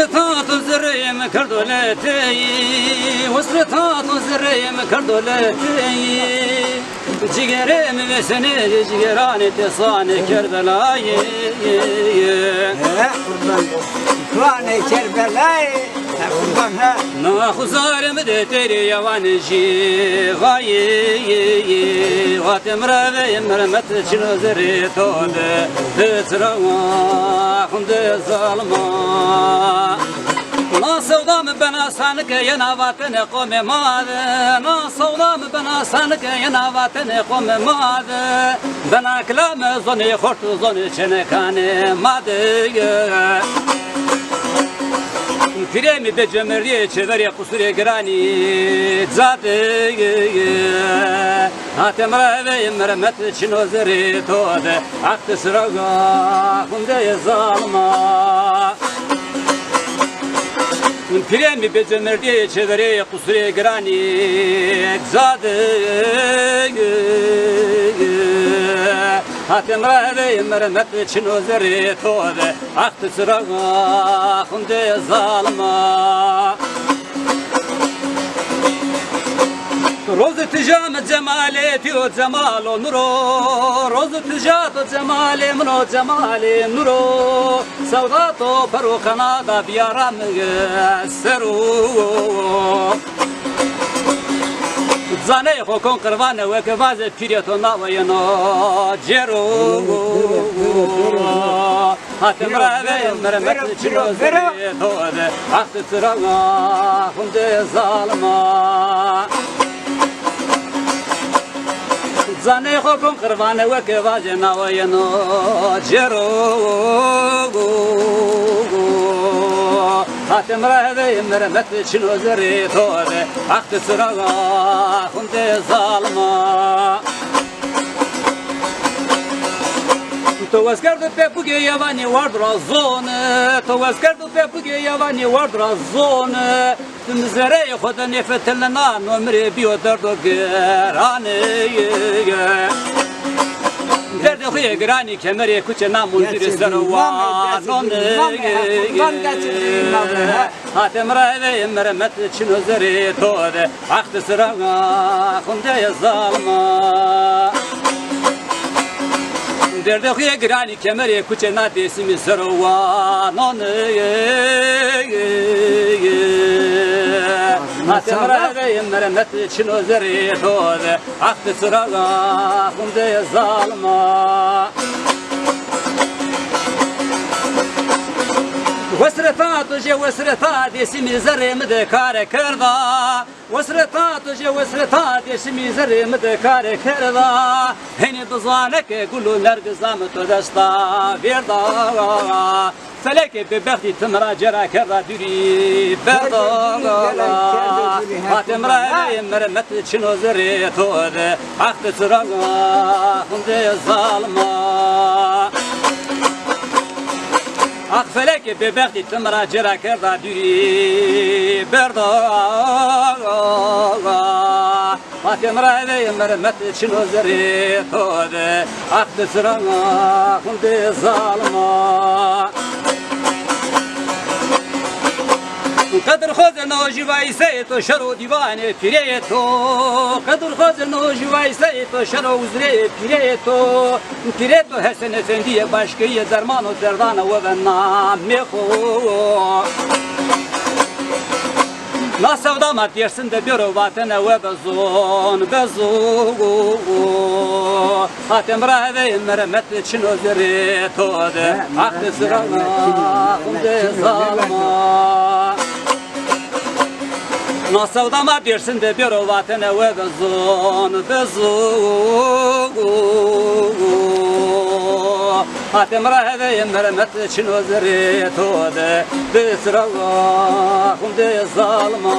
وسرطات الزريم كردولتي وسرطات الزريم كردولتي جيرم بسني جيران تصان كربلاي Kur'an-ı Kerbela'yı ناخو زارم دتري يوانجي غاي واتمرا مرمت شنو زريتود تسروا خند ظلما ناصودام بنا سانك ينا وطن قوم ماذ ناصودام بنا سانك ينا وطن قوم ماذ بنا كلام زني خرط زني شنكان ماذ Firemi de cömerliğe çeveriye kusuriye girani zaten Hatemra ve merhamet için o zeri tode Aktı sıraga kunde zalma Firemi de cömerliğe çeveriye kusuriye girani zaten Hatemra ve merhamet için o zeri tode Aktı sıraga kunde zalma روز تجام جمالتي وجمال نورو روز تجات جمال منو جمال نورو سوداتو برو كندا بيارام سرو زانه خوکن قربانه و که واز پیریتو ناوینو جرو هاتم راوی مرمت چلو زریتو ده وقت سراغا خونده ظالما زانه خوکن قربانه و که واز ناوینو جرو هاتم راوی مرمت چلو زریتو ده وقت سراغا خونده ظالما تو واسکردو پپوگی یوانی وردرا زونه تو واسکردو پپوگی یوانی وردرا زونه تمزره خود نفتلنا نمری بیو دردو گرانه درد خوی گرانی کمری کوچه نامونزیر سروانونه هاتم راوی مرمت چنو زری توده وقت سراغا خونده ظالما درد خوی گرانی کمری کوچه نادیسمی سروانونه هاتم راوی مرمت چنو زری توده وقت سراغا خونده ظالما وسرطات جه وسرطات اسمی زری مده کار کردا وسرطات جه وسرطات اسمی زری مده کار کردا هنی بزانه که گلو نرگزام تو دستا بردا فلک به بختی تمرا جرا کردا دوری بردا هاتم رای مرمت چنو زری توده وقت سراغا خونده ظالما آخ فلک به بختی تمرا جرا کردا دوری بردا هاتم رای مرمت چنو زری توده وقت سراغا خونده ظالما قدر خود نوجوای سی تو شرو دیوانه پیره تو قدر خود نوجوای سی تو شرو وزره پیره تو حسن افندی باشکی درمان و دردان و نام خو ناسودا ماتیرسن de bir vatana ve bezon hatem ravi mermet için özeri tode aklı sırana kunde zalma ناسودا ماتیرسن de bir vatana ve bezon hatem ravi mermet için özeri tode de sırana kunde zalma